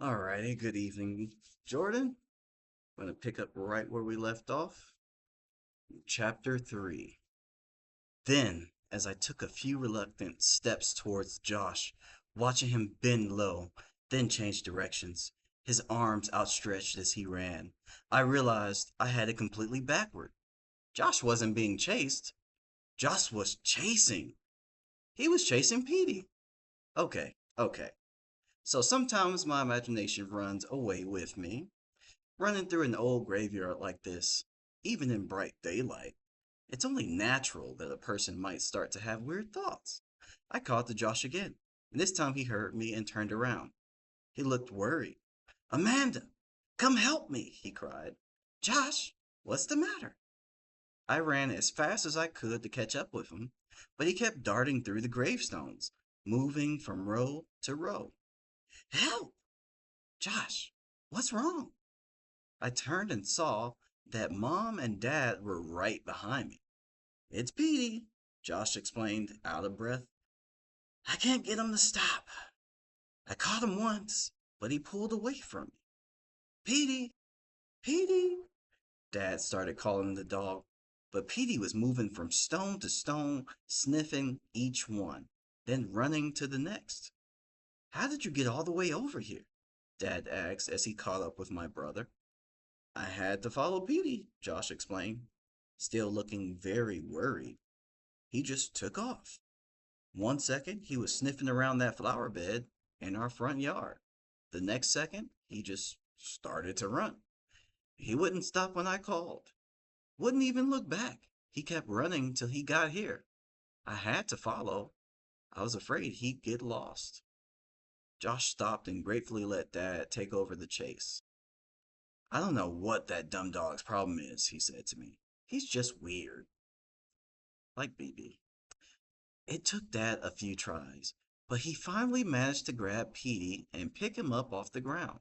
Alrighty, good evening, Jordan. I'm going to pick up right where we left off. Chapter 3. Then, as I took a few reluctant steps towards Josh, watching him bend low, then change directions, his arms outstretched as he ran, I realized I had it completely backward. Josh wasn't being chased. Josh was chasing. He was chasing Petey. Okay. So sometimes my imagination runs away with me. Running through an old graveyard like this, even in bright daylight, it's only natural that a person might start to have weird thoughts. I called to Josh again, and this time he heard me and turned around. He looked worried. Amanda, come help me, he cried. Josh, what's the matter? I ran as fast as I could to catch up with him, but he kept darting through the gravestones, moving from row to row. Help! Josh, what's wrong? I turned and saw that Mom and Dad were right behind me. It's Petey, Josh explained, out of breath. I can't get him to stop. I caught him once, but he pulled away from me. Petey, Petey, Dad started calling the dog, but Petey was moving from stone to stone, sniffing each one, then running to the next. How did you get all the way over here? Dad asked as he caught up with my brother. I had to follow Petey, Josh explained, still looking very worried. He just took off. One second, he was sniffing around that flower bed in our front yard. The next second, he just started to run. He wouldn't stop when I called, wouldn't even look back. He kept running till he got here. I had to follow. I was afraid he'd get lost. Josh stopped and gratefully let Dad take over the chase. I don't know what that dumb dog's problem is, he said to me. He's just weird. Like BB. It took Dad a few tries, but he finally managed to grab Petey and pick him up off the ground.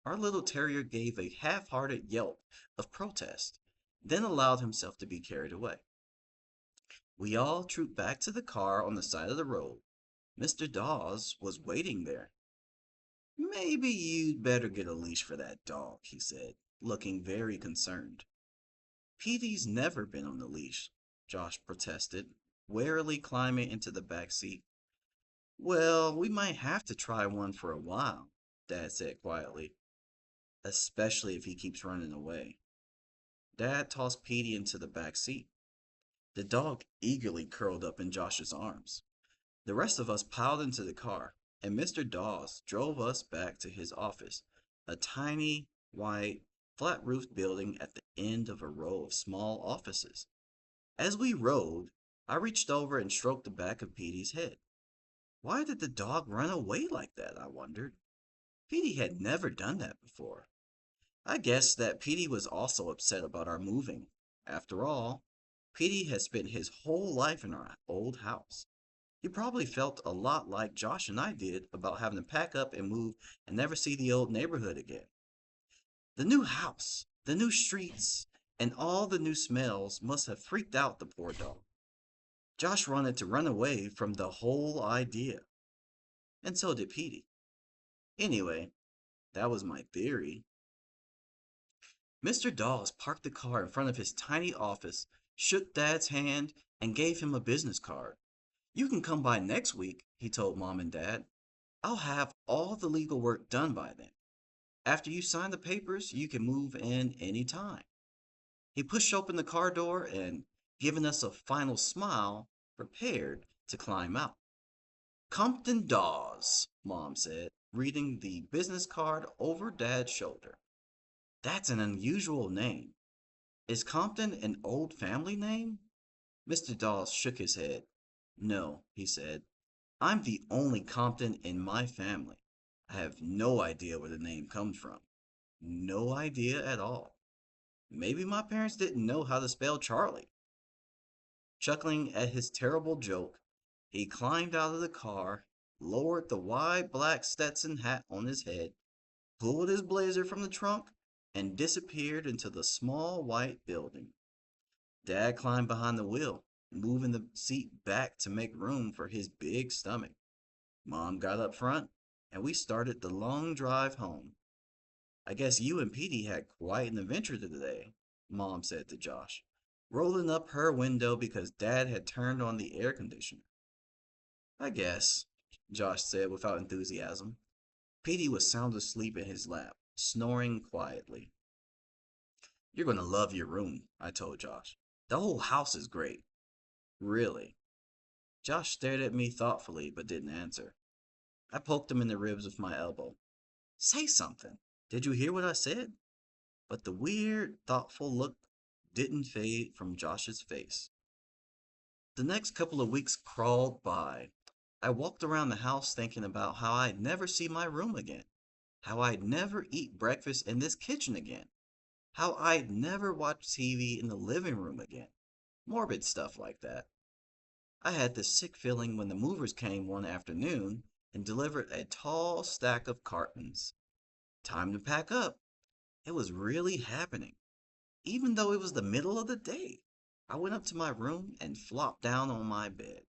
Our little terrier gave a half hearted yelp of protest, then allowed himself to be carried away. We all trooped back to the car on the side of the road. Mr. Dawes was waiting there. Maybe you'd better get a leash for that dog, he said, looking very concerned. Petey's never been on the leash, Josh protested, warily climbing into the back seat. Well, we might have to try one for a while, Dad said quietly, especially if he keeps running away. Dad tossed Petey into the back seat. The dog eagerly curled up in Josh's arms. The rest of us piled into the car, and Mr. Dawes drove us back to his office, a tiny, white, flat roofed building at the end of a row of small offices. As we rode, I reached over and stroked the back of Petey's head. Why did the dog run away like that? I wondered. Petey had never done that before. I guessed that Petey was also upset about our moving. After all, Petey had spent his whole life in our old house. He probably felt a lot like Josh and I did about having to pack up and move and never see the old neighborhood again. The new house, the new streets, and all the new smells must have freaked out the poor dog. Josh wanted to run away from the whole idea, and so did Petey. Anyway, that was my theory. Mr. Dawes parked the car in front of his tiny office, shook Dad's hand, and gave him a business card. You can come by next week, he told Mom and Dad. I'll have all the legal work done by then. After you sign the papers, you can move in any time. He pushed open the car door and, giving us a final smile, prepared to climb out. Compton Dawes, Mom said, reading the business card over Dad's shoulder. That's an unusual name. Is Compton an old family name? Mr. Dawes shook his head. No, he said. I'm the only Compton in my family. I have no idea where the name comes from. No idea at all. Maybe my parents didn't know how to spell Charlie. Chuckling at his terrible joke, he climbed out of the car, lowered the wide black Stetson hat on his head, pulled his blazer from the trunk, and disappeared into the small white building. Dad climbed behind the wheel, moving the seat back to make room for his big stomach. Mom got up front, and we started the long drive home. I guess you and Petey had quite an adventure today, Mom said to Josh, rolling up her window because Dad had turned on the air conditioner. I guess, Josh said without enthusiasm. Petey was sound asleep in his lap, snoring quietly. You're going to love your room, I told Josh. The whole house is great. Really? Josh stared at me thoughtfully but didn't answer. I poked him in the ribs with my elbow. Say something. Did you hear what I said? But the weird, thoughtful look didn't fade from Josh's face. The next couple of weeks crawled by. I walked around the house thinking about how I'd never see my room again, how I'd never eat breakfast in this kitchen again, how I'd never watch TV in the living room again. Morbid stuff like that. I had this sick feeling when the movers came one afternoon and delivered a tall stack of cartons. Time to pack up. It was really happening, even though it was the middle of the day. I went up to my room and flopped down on my bed.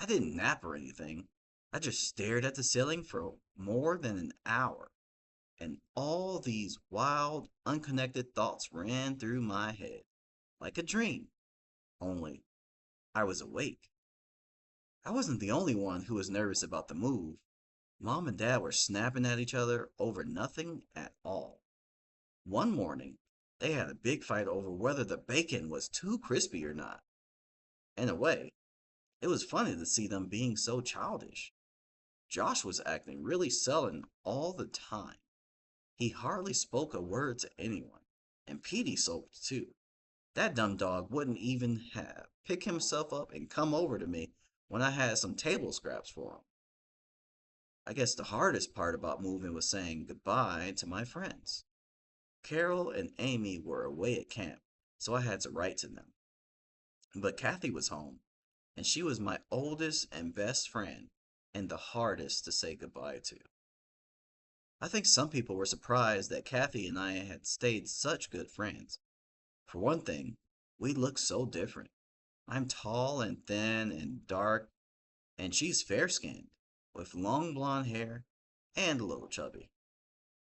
I didn't nap or anything. I just stared at the ceiling for more than an hour, and all these wild, unconnected thoughts ran through my head, like a dream, only I was awake. I wasn't the only one who was nervous about the move. Mom and Dad were snapping at each other over nothing at all. One morning, they had a big fight over whether the bacon was too crispy or not. In a way, it was funny to see them being so childish. Josh was acting really sullen all the time. He hardly spoke a word to anyone, and Petey sulked too. That dumb dog wouldn't even have pick himself up and come over to me when I had some table scraps for him. I guess the hardest part about moving was saying goodbye to my friends. Carol and Amy were away at camp, so I had to write to them. But Kathy was home, and she was my oldest and best friend, and the hardest to say goodbye to. I think some people were surprised that Kathy and I had stayed such good friends. For one thing, we look so different. I'm tall and thin and dark, and she's fair skinned, with long blonde hair and a little chubby.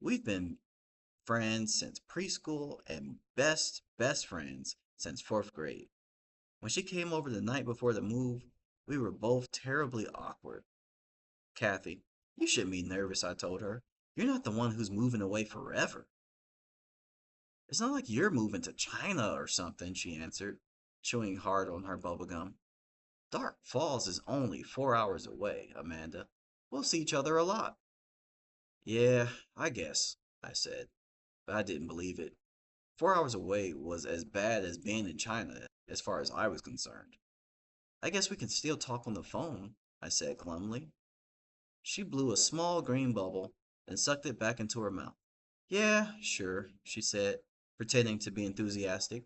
We've been friends since preschool and best friends since fourth grade. When she came over the night before the move, we were both terribly awkward. Kathy, you shouldn't be nervous, I told her. You're not the one who's moving away forever. It's not like you're moving to China or something, she answered, chewing hard on her bubblegum. Dark Falls is only 4 hours away, Amanda. We'll see each other a lot. Yeah, I guess, I said, but I didn't believe it. 4 hours away was as bad as being in China, as far as I was concerned. I guess we can still talk on the phone, I said glumly. She blew a small green bubble and sucked it back into her mouth. Yeah, sure, she said, pretending to be enthusiastic.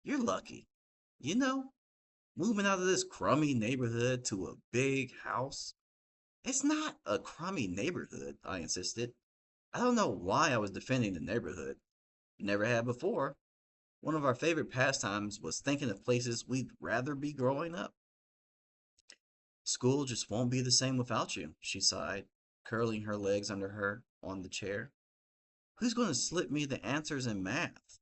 You're lucky. You know, moving out of this crummy neighborhood to a big house. It's not a crummy neighborhood, I insisted. I don't know why I was defending the neighborhood. Never had before. One of our favorite pastimes was thinking of places we'd rather be growing up. School just won't be the same without you, she sighed, curling her legs under her on the chair. Who's going to slip me the answers in math?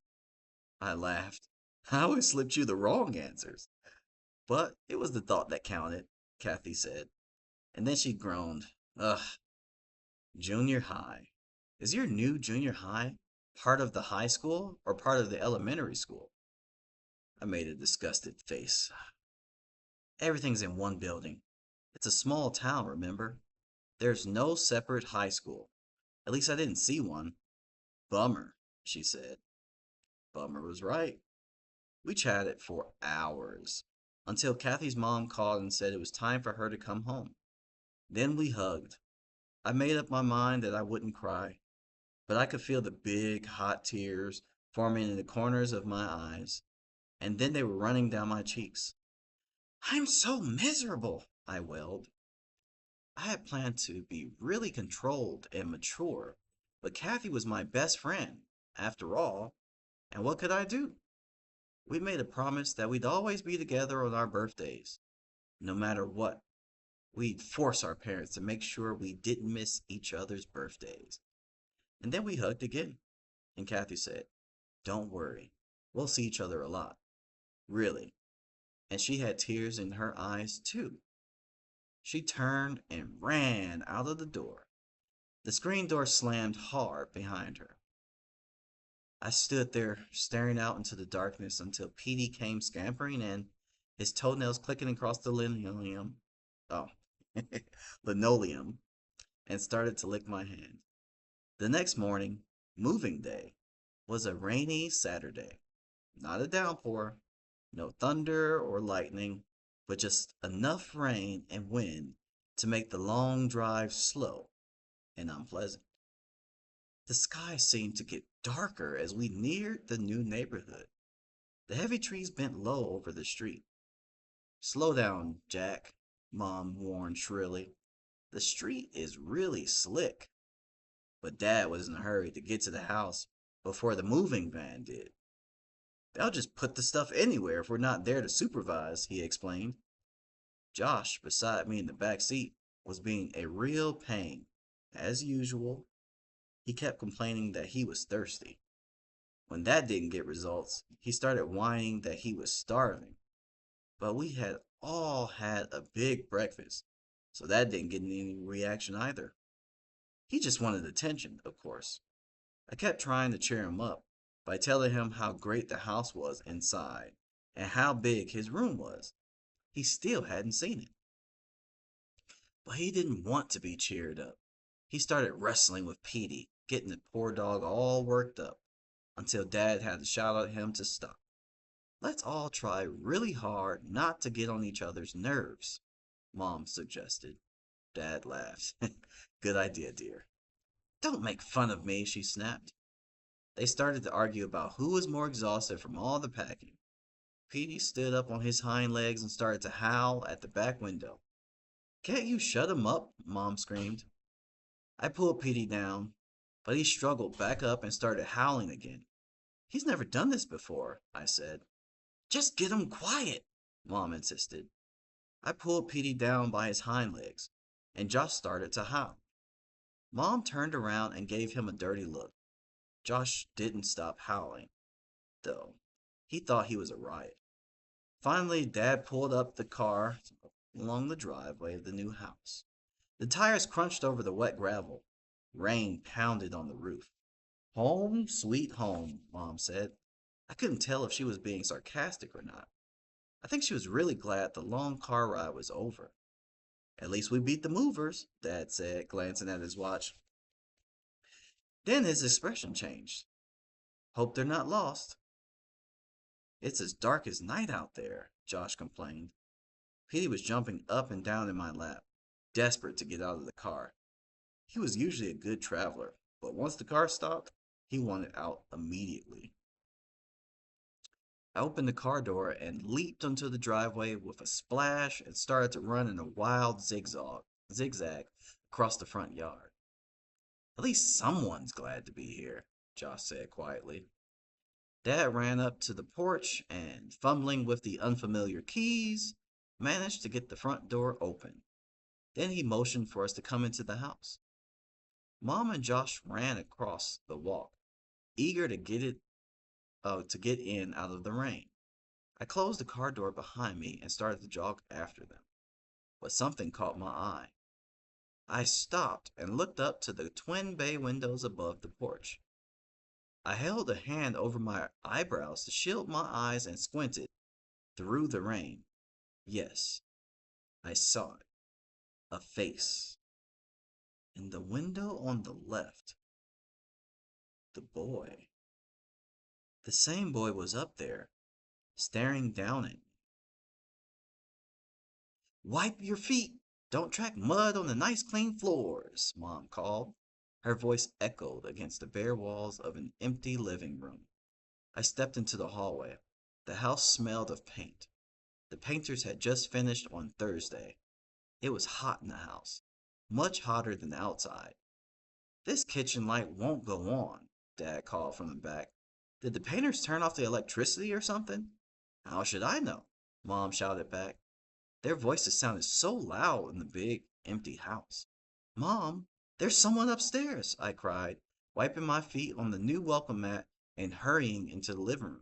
I laughed. I always slipped you the wrong answers. But it was the thought that counted, Kathy said. And then she groaned. Ugh, junior high. Is your new junior high part of the high school or part of the elementary school? I made a disgusted face. Everything's in one building. It's a small town, remember? There's no separate high school. At least I didn't see one. Bummer, she said. Bummer was right. We chatted for hours until Kathy's mom called and said it was time for her to come home. Then we hugged. I made up my mind that I wouldn't cry, but I could feel the big, hot tears forming in the corners of my eyes, and then they were running down my cheeks. I'm so miserable, I wailed. I had planned to be really controlled and mature, but Kathy was my best friend, after all, and what could I do? We made a promise that we'd always be together on our birthdays, no matter what. We'd force our parents to make sure we didn't miss each other's birthdays. And then we hugged again. And Kathy said, "Don't worry. We'll see each other a lot. Really." And she had tears in her eyes, too. She turned and ran out of the door. The screen door slammed hard behind her. I stood there staring out into the darkness until Petey came scampering in, his toenails clicking across the linoleum. Oh, linoleum, and started to lick my hand. The next morning, moving day, was a rainy Saturday. Not a downpour, no thunder or lightning, but just enough rain and wind to make the long drive slow and unpleasant. The sky seemed to get darker as we neared the new neighborhood. The heavy trees bent low over the street. "Slow down, Jack," Mom warned shrilly. "The street is really slick." But Dad was in a hurry to get to the house before the moving van did. "They'll just put the stuff anywhere if we're not there to supervise," he explained. Josh, beside me in the back seat, was being a real pain. As usual, he kept complaining that he was thirsty. When that didn't get results, he started whining that he was starving. But we had all had a big breakfast, so that didn't get any reaction either. He just wanted attention, of course. I kept trying to cheer him up by telling him how great the house was inside and how big his room was. He still hadn't seen it. But he didn't want to be cheered up. He started wrestling with Petey, getting the poor dog all worked up, until Dad had to shout at him to stop. "Let's all try really hard not to get on each other's nerves," Mom suggested. Dad laughed. "Good idea, dear." "Don't make fun of me," she snapped. They started to argue about who was more exhausted from all the packing. Petey stood up on his hind legs and started to howl at the back window. "Can't you shut him up?" Mom screamed. I pulled Petey down, but he struggled back up and started howling again. "He's never done this before," I said. "Just get him quiet," Mom insisted. I pulled Petey down by his hind legs, and Josh started to howl. Mom turned around and gave him a dirty look. Josh didn't stop howling, though. He thought he was a riot. Finally, Dad pulled up the car along the driveway of the new house. The tires crunched over the wet gravel. Rain pounded on the roof. "Home, sweet home," Mom said. I couldn't tell if she was being sarcastic or not. I think she was really glad the long car ride was over. "At least we beat the movers," Dad said, glancing at his watch. Then his expression changed. "Hope they're not lost." "It's as dark as night out there," Josh complained. Petey was jumping up and down in my lap, desperate to get out of the car. He was usually a good traveler, but once the car stopped, he wanted out immediately. I opened the car door and leaped onto the driveway with a splash and started to run in a wild zigzag across the front yard. "At least someone's glad to be here," Josh said quietly. Dad ran up to the porch and, fumbling with the unfamiliar keys, managed to get the front door open. Then he motioned for us to come into the house. Mom and Josh ran across the walk, eager to get in out of the rain. I closed the car door behind me and started to jog after them. But something caught my eye. I stopped and looked up to the twin bay windows above the porch. I held a hand over my eyebrows to shield my eyes and squinted through the rain. Yes, I saw it. A face. In the window on the left. The boy. The same boy was up there, staring down at me. "Wipe your feet! Don't track mud on the nice clean floors," Mom called. Her voice echoed against the bare walls of an empty living room. I stepped into the hallway. The house smelled of paint. The painters had just finished on Thursday. It was hot in the house, much hotter than outside. "This kitchen light won't go on," Dad called from the back. "Did the painters turn off the electricity or something?" "How should I know?" Mom shouted back. Their voices sounded so loud in the big, empty house. Mom, there's someone upstairs, I cried, wiping my feet on the new welcome mat and hurrying into the living room.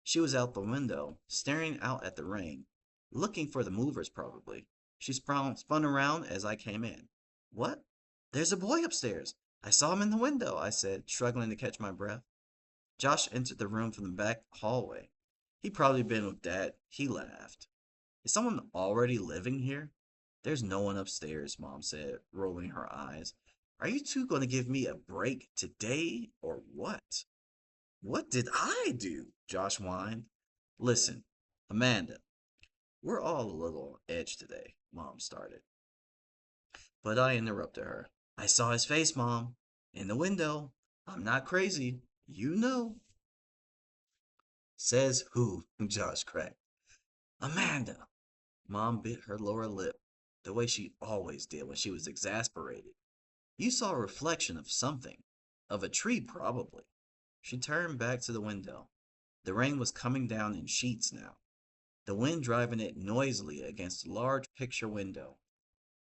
She was out the window, staring out at the rain, looking for the movers probably. She spun around as I came in. What? There's a boy upstairs. I saw him in the window, I said, struggling to catch my breath. Josh entered the room from the back hallway. He'd probably been with Dad. He laughed. Is someone already living here? There's no one upstairs, Mom said, rolling her eyes. Are you two going to give me a break today or what? What did I do? Josh whined. Listen, Amanda, we're all a little on edge today, Mom started. But I interrupted her. I saw his face, Mom, in the window. I'm not crazy. You know. Says who? Josh cracked. Amanda. Mom bit her lower lip, the way she always did when she was exasperated. You saw a reflection of something. Of a tree, probably. She turned back to the window. The rain was coming down in sheets now, the wind driving it noisily against a large picture window.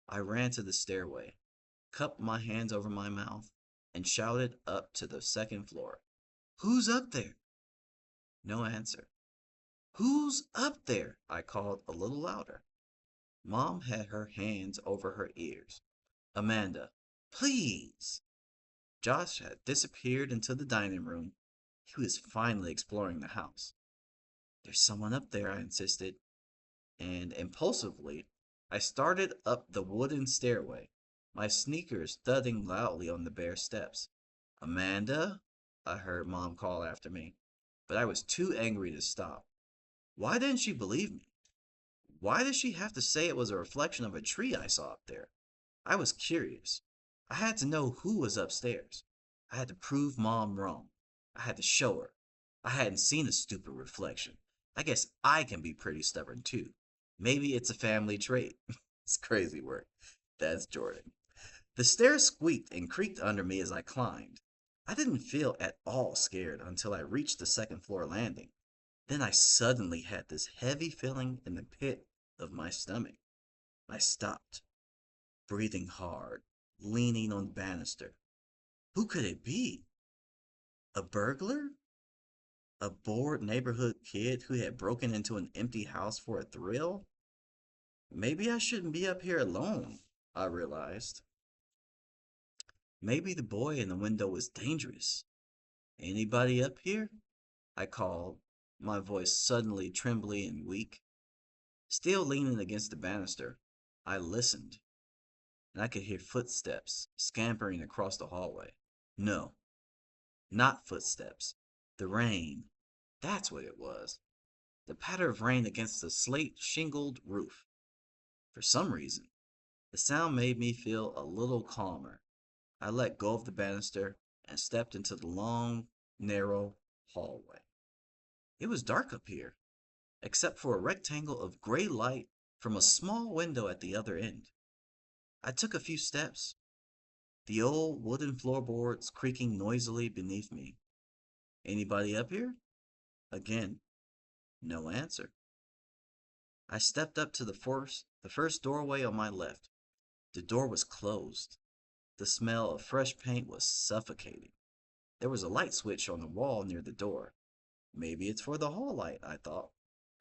I ran to the stairway, cupped my hands over my mouth, and shouted up to the second floor. Who's up there? No answer. Who's up there? I called a little louder. Mom had her hands over her ears. Amanda, please. Josh had disappeared into the dining room. He was finally exploring the house. There's someone up there, I insisted, and impulsively, I started up the wooden stairway, my sneakers thudding loudly on the bare steps. Amanda, I heard Mom call after me, but I was too angry to stop. Why didn't she believe me? Why did she have to say it was a reflection of a tree I saw up there? I was curious. I had to know who was upstairs. I had to prove Mom wrong. I had to show her. I hadn't seen a stupid reflection. I guess I can be pretty stubborn too. Maybe it's a family trait. It's crazy work. That's Jordan. The stairs squeaked and creaked under me as I climbed. I didn't feel at all scared until I reached the second floor landing. Then I suddenly had this heavy feeling in the pit of my stomach. I stopped, breathing hard, leaning on the banister. Who could it be? A burglar? A bored neighborhood kid who had broken into an empty house for a thrill? Maybe I shouldn't be up here alone, I realized. Maybe the boy in the window was dangerous. Anybody up here? I called, my voice suddenly trembly and weak. Still leaning against the banister, I listened, and I could hear footsteps scampering across the hallway. No, not footsteps. The rain. That's what it was. The patter of rain against the slate shingled roof. For some reason, the sound made me feel a little calmer. I let go of the banister and stepped into the long, narrow hallway. It was dark up here, except for a rectangle of gray light from a small window at the other end. I took a few steps, the old wooden floorboards creaking noisily beneath me. Anybody up here? Again, no answer. I stepped up to the first doorway on my left. The door was closed. The smell of fresh paint was suffocating. There was a light switch on the wall near the door. Maybe it's for the hall light, I thought.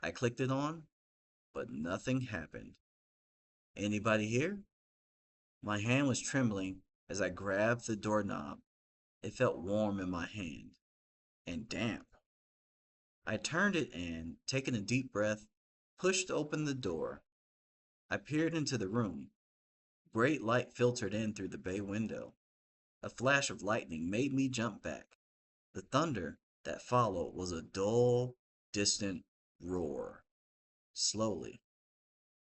I clicked it on, but nothing happened. Anybody here? My hand was trembling as I grabbed the doorknob. It felt warm in my hand and damp. I turned it and, taking a deep breath, pushed open the door. I peered into the room. Bright light filtered in through the bay window. A flash of lightning made me jump back. The thunder that followed was a dull, distant roar. Slowly,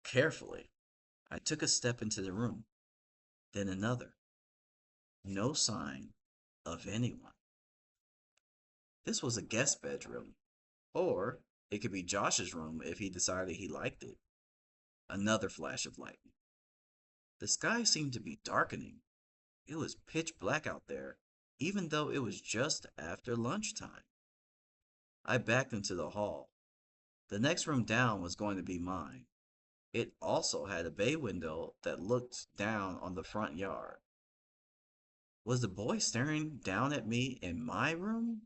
carefully, I took a step into the room, then another. No sign of anyone. This was a guest bedroom, or it could be Josh's room if he decided he liked it. Another flash of lightning. The sky seemed to be darkening. It was pitch black out there, even though it was just after lunchtime. I backed into the hall. The next room down was going to be mine. It also had a bay window that looked down on the front yard. Was the boy staring down at me in my room?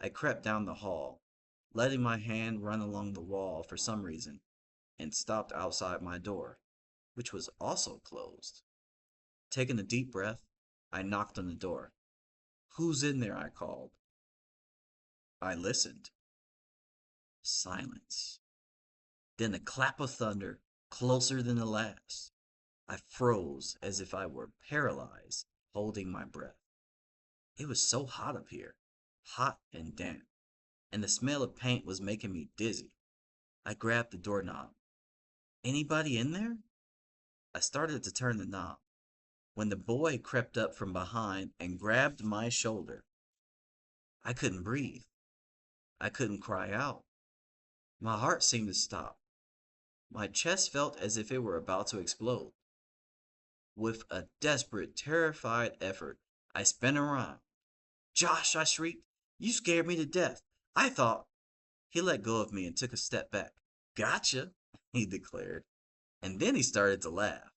I crept down the hall, letting my hand run along the wall for some reason, and stopped outside my door, which was also closed. Taking a deep breath, I knocked on the door. "Who's in there?" I called. I listened. Silence. Then a clap of thunder, closer than the last. I froze as if I were paralyzed, holding my breath. It was so hot up here, hot and damp, and the smell of paint was making me dizzy. I grabbed the doorknob. "Anybody in there?" I started to turn the knob when the boy crept up from behind and grabbed my shoulder. I couldn't breathe. I couldn't cry out. My heart seemed to stop. My chest felt as if it were about to explode. With a desperate, terrified effort, I spun around. "Josh!" I shrieked. "You scared me to death. I thought—" He let go of me and took a step back. "Gotcha," he declared. And then he started to laugh,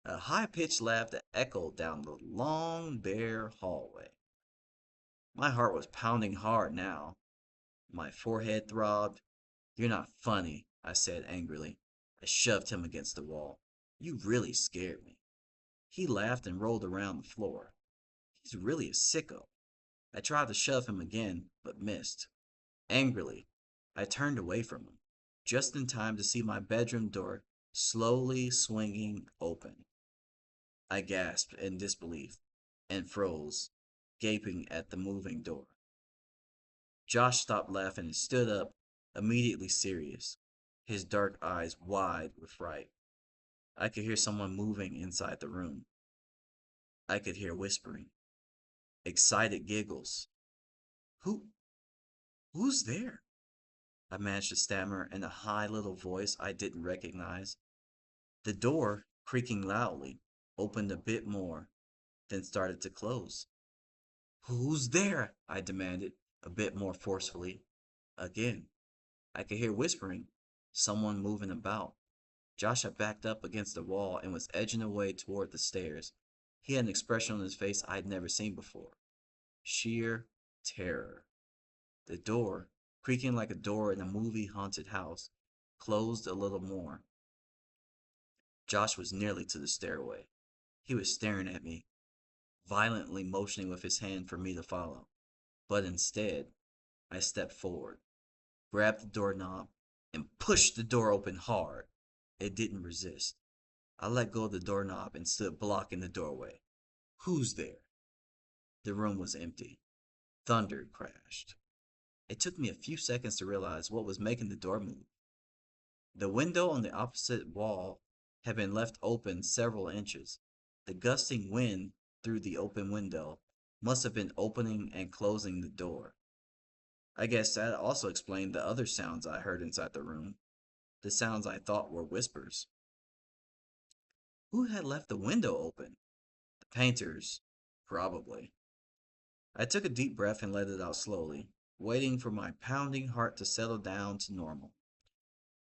a high-pitched laugh that echoed down the long, bare hallway. My heart was pounding hard now. My forehead throbbed. "You're not funny," I said angrily. I shoved him against the wall. "You really scared me." He laughed and rolled around the floor. He's really a sicko. I tried to shove him again, but missed. Angrily, I turned away from him, just in time to see my bedroom door slowly swinging open. I gasped in disbelief and froze, gaping at the moving door. Josh stopped laughing and stood up, immediately serious, his dark eyes wide with fright. I could hear someone moving inside the room. I could hear whispering, excited giggles. Who, who's there?" I managed to stammer in a high little voice I didn't recognize. The door, creaking loudly, opened a bit more, then started to close. "Who's there?" I demanded, a bit more forcefully. Again, I could hear whispering, someone moving about. Josh had backed up against the wall and was edging away toward the stairs. He had an expression on his face I'd never seen before. Sheer terror. The door, creaking like a door in a movie haunted house, closed a little more. Josh was nearly to the stairway. He was staring at me, violently motioning with his hand for me to follow. But instead, I stepped forward, grabbed the doorknob, and pushed the door open hard. It didn't resist. I let go of the doorknob and stood blocking the doorway. "Who's there?" The room was empty. Thunder crashed. It took me a few seconds to realize what was making the door move. The window on the opposite wall had been left open several inches. The gusting wind through the open window must have been opening and closing the door. I guess that also explained the other sounds I heard inside the room, the sounds I thought were whispers. Who had left the window open? The painters, probably. I took a deep breath and let it out slowly, waiting for my pounding heart to settle down to normal.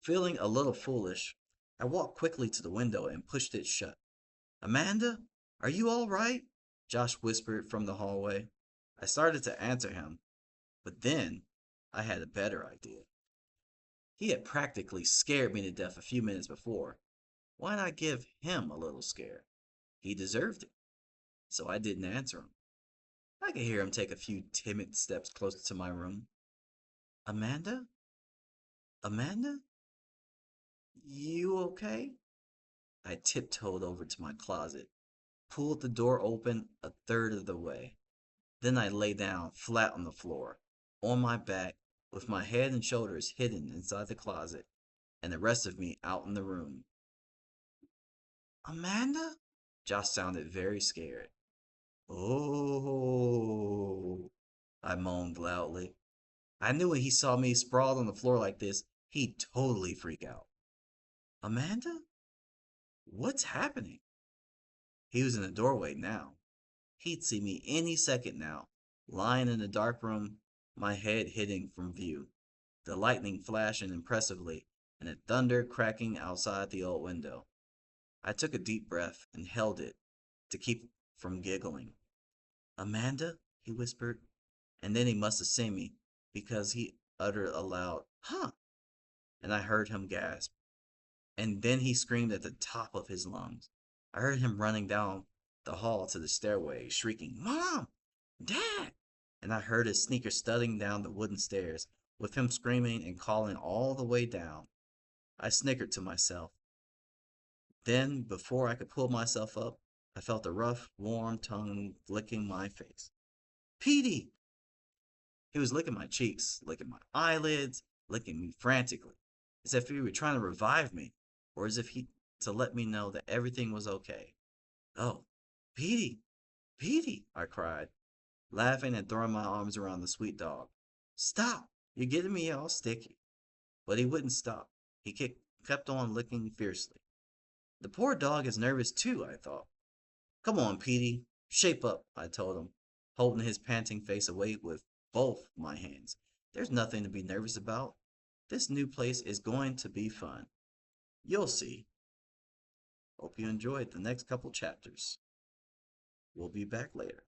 Feeling a little foolish, I walked quickly to the window and pushed it shut. "Amanda, are you all right?" Josh whispered from the hallway. I started to answer him, but then I had a better idea. He had practically scared me to death a few minutes before. Why not give him a little scare? He deserved it. So I didn't answer him. I could hear him take a few timid steps closer to my room. "Amanda? Amanda? You okay?" I tiptoed over to my closet, pulled the door open a third of the way. Then I lay down flat on the floor, on my back, with my head and shoulders hidden inside the closet, and the rest of me out in the room. "Amanda?" Josh sounded very scared. "Oh," I moaned loudly. I knew when he saw me sprawled on the floor like this, he'd totally freak out. "Amanda? What's happening?" He was in the doorway now. He'd see me any second now, lying in the dark room, my head hidden from view, the lightning flashing impressively and the thunder cracking outside the old window. I took a deep breath and held it to keep from giggling. Amanda? He whispered, and then he must have seen me because he uttered a loud, huh? And I heard him gasp. And then he screamed at the top of his lungs. I heard him running down the hall to the stairway, shrieking, Mom! Dad! And I heard his sneakers studding down the wooden stairs, with him screaming and calling all the way down. I snickered to myself. Then, before I could pull myself up, I felt a rough, warm tongue licking my face. Petey! He was licking my cheeks, licking my eyelids, licking me frantically, as if he were trying to revive me, or as if he to let me know that everything was okay. Oh, Petey, Petey, I cried, laughing and throwing my arms around the sweet dog. Stop! You're getting me all sticky. But he wouldn't stop. He kept on licking fiercely. The poor dog is nervous too, I thought. Come on, Petey, shape up, I told him, holding his panting face away with both my hands. There's nothing to be nervous about. This new place is going to be fun. You'll see. Hope you enjoyed the next couple chapters. We'll be back later.